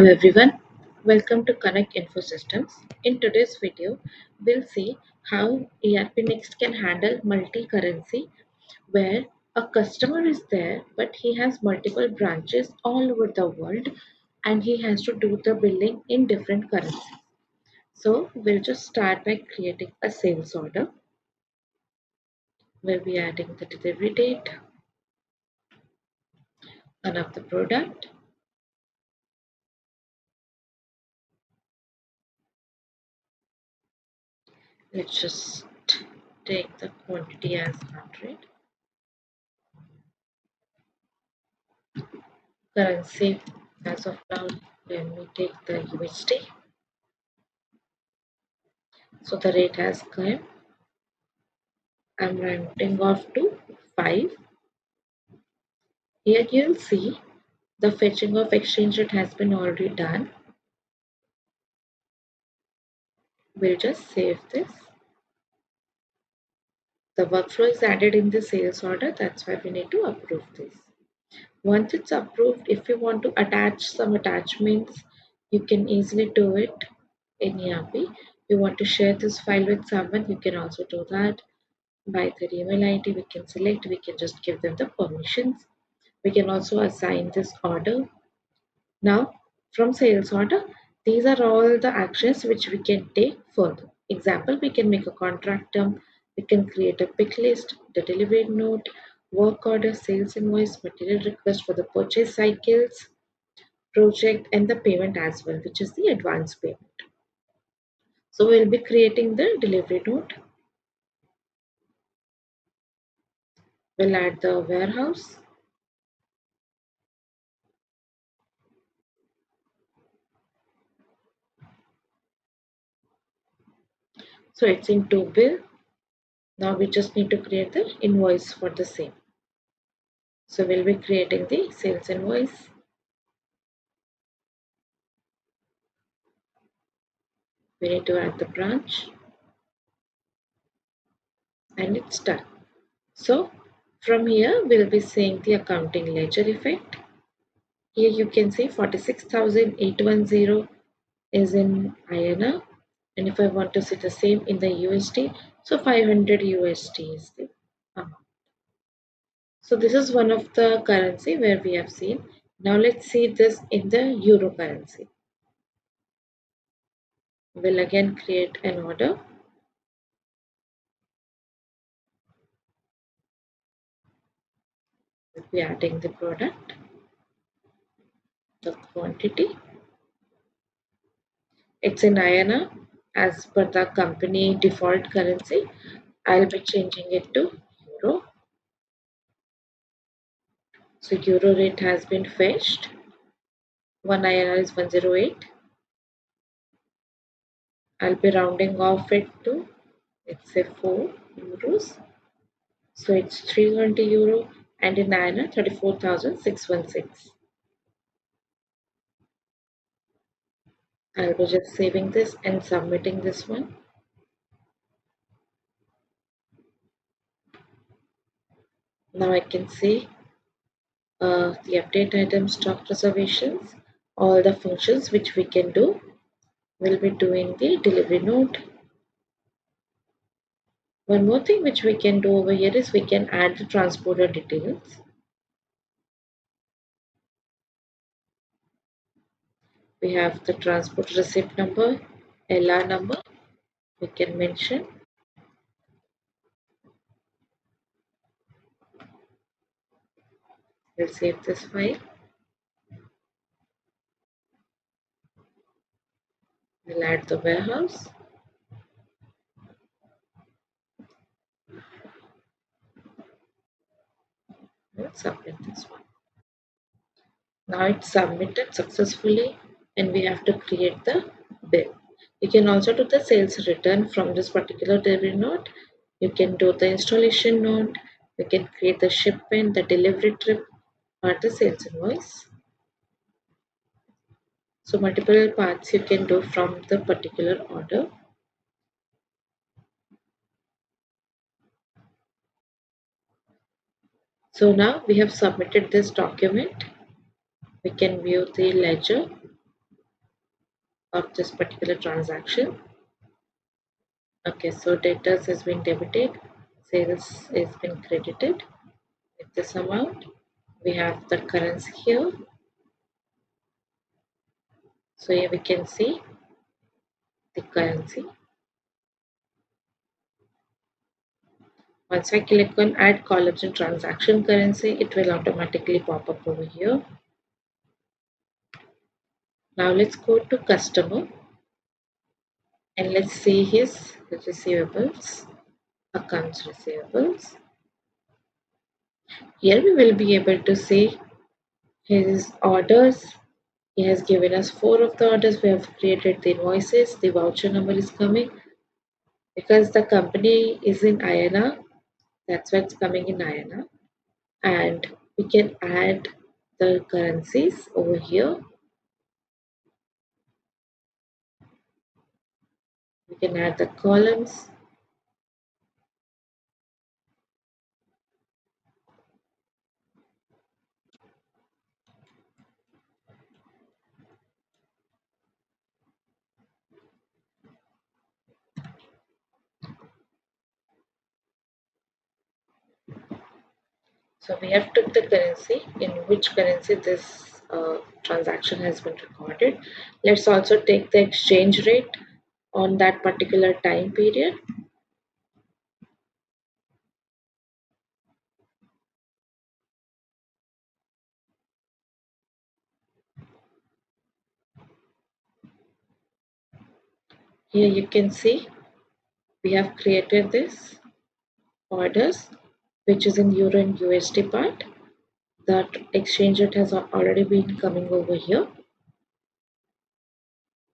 everyone, welcome to Kanak Infosystems. In today's video, we'll see how ERPNext can handle multi-currency where a customer is there but he has multiple branches all over the world and he has to do the billing in different currencies. So we'll just start by creating a sales order. We'll be adding the delivery date, one of the product, let's just take the quantity as 100. Currency as of now, let me take the USD. So the rate has come. I'm rounding off to 5. Here you'll see the fetching of exchange rate has been already done. We'll just save this. The workflow is added in the sales order. That's why we need to approve this. Once it's approved, if you want to attach some attachments, you can easily do it in ERP. You want to share this file with someone, you can also do that. By their email ID, we can select, we can just give them the permissions. We can also assign this order. Now, from sales order, these are all the actions which we can take further. Example, we can make a contract term, we can create a pick list, the delivery note, work order, sales invoice, material request for the purchase cycles, project, and the payment as well, which is the advance payment. So we'll be creating the delivery note. We'll add the warehouse. So it's into bill. Now we just need to create the invoice for the same. So we'll be creating the sales invoice. We need to add the branch and it's done. So from here we'll be seeing the accounting ledger effect. Here you can see 46,810 is in INR, and if I want to see the same in the USD, so 500 USD is the amount. So this is one of the currency where we have seen. Now let's see this in the euro currency. We'll again create an order. We'll be adding the product, the quantity. It's in INR as per the company default currency. I'll be changing it to euro. So euro rate has been fetched. 1 INR is 108. I'll be rounding off it to, let's say, 4 euros. So it's 320 euro, and in INR 34,616. I'll be just saving this and submitting this one. Now I can see the update item, stock reservations, all the functions which we can do. We'll be doing the delivery note. One more thing which we can do over here is we can add the transporter details. We have the transport receipt number, LR number, we can mention. We'll save this file. We'll add the warehouse. We'll submit this one. Now it's submitted successfully and we have to create the bill. You can also do the sales return from this particular delivery note. You can do the installation note. You can create the shipment, the delivery trip, or the sales invoice. So multiple parts you can do from the particular order. So now we have submitted this document. We can view the ledger. of this particular transaction. Okay, so debtors has been debited, sales has been credited with this amount. We have the currency here. So here we can see the currency. Once I click on add columns in transaction currency, it will automatically pop up over here. Now let's go to customer and let's see his receivables, accounts receivables. Here we will be able to see his orders. He has given us 4 of the orders. We have created the invoices. The voucher number is coming because the company is in INR. That's why it's coming in INR. And we can add the currencies over here. We can add the columns. So we have took the currency in which currency this transaction has been recorded. Let's also take the exchange rate on that particular time period. Here you can see we have created this orders which is in euro and USD part. That exchange rate has already been coming over here.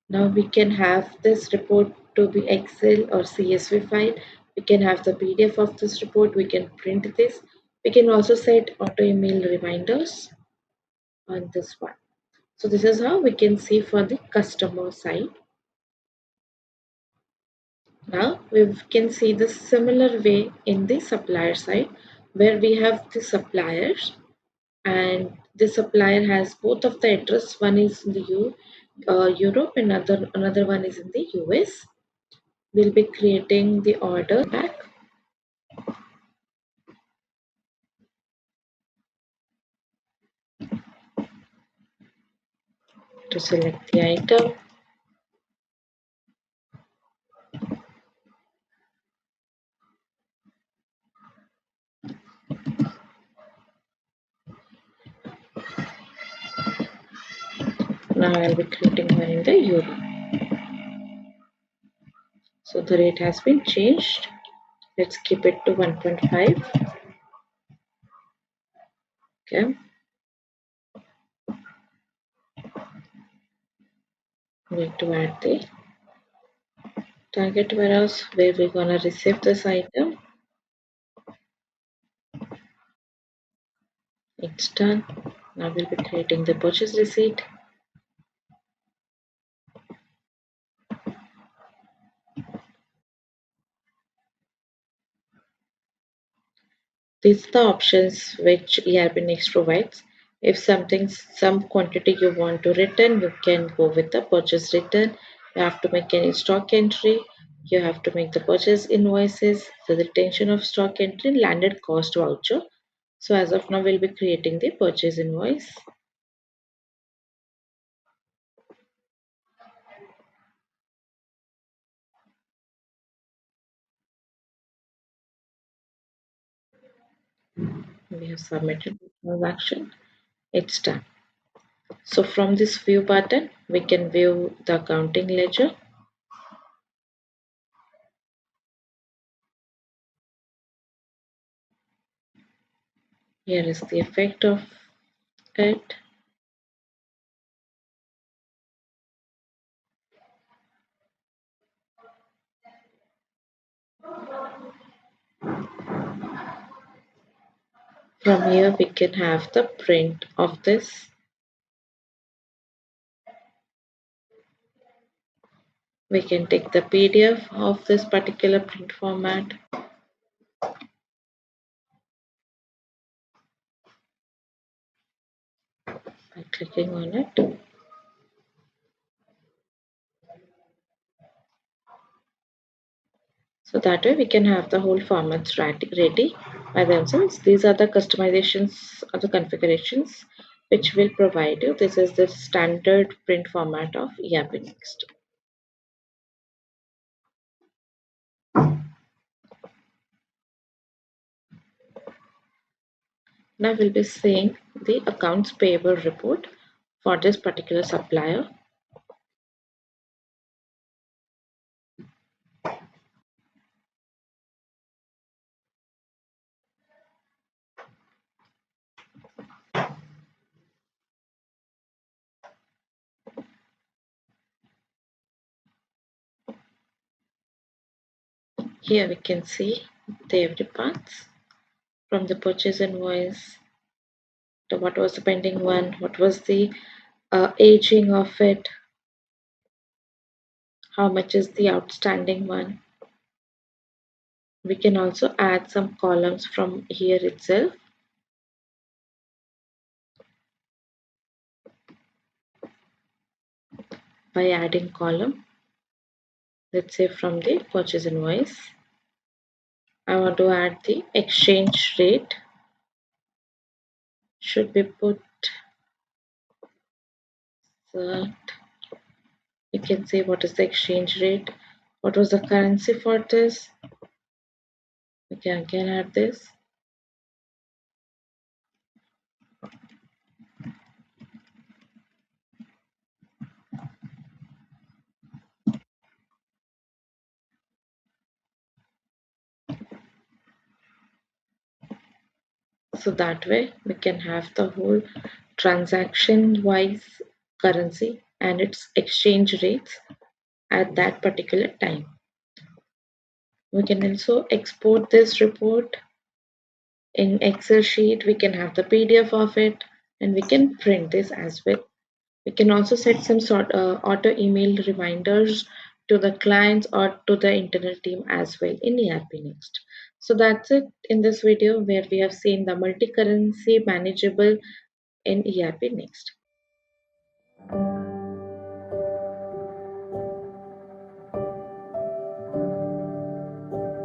Now we can have this report to be Excel or CSV file. We can have the PDF of this report. We can print this. We can also set auto email reminders on this one. So this is how we can see for the customer side. Now we can see the similar way in the supplier side where we have the suppliers and the supplier has both of the address. One is in the Europe and another one is in the US. We'll be creating the order back to select the item. Now I'll be creating one in the euro. So the rate has been changed. Let's keep it to 1.5. Okay. We need to add the target warehouse where we're gonna receive this item. It's done. Now we'll be creating the purchase receipt. These are the options which ERPNext provides. If some quantity you want to return, you can go with the purchase return. You have to make any stock entry. You have to make the purchase invoices, the retention of stock entry, landed cost voucher. So as of now, we'll be creating the purchase invoice. We have submitted the transaction. It's done. So from this view button, we can view the accounting ledger. Here is the effect of it. From here, we can have the print of this. We can take the PDF of this particular print format. By clicking on it. So that way we can have the whole formats ready by themselves. These are the customizations or the configurations which will provide you. This is the standard print format of ERPNext. Now we'll be seeing the accounts payable report for this particular supplier. Here we can see the every parts from the purchase invoice to what was the pending one, what was the aging of it, how much is the outstanding one. We can also add some columns from here itself. By adding column, let's say from the purchase invoice, I want to add the exchange rate should be put that you can say what is the exchange rate, what was the currency for this. We can again add this. So that way we can have the whole transaction wise currency and its exchange rates at that particular time. We can also export this report in Excel sheet. We can have the PDF of it and we can print this as well. We can also set some sort of auto email reminders to the clients or to the internal team as well in ERPNext. So that's it in this video where we have seen the multi-currency manageable in ERPNext.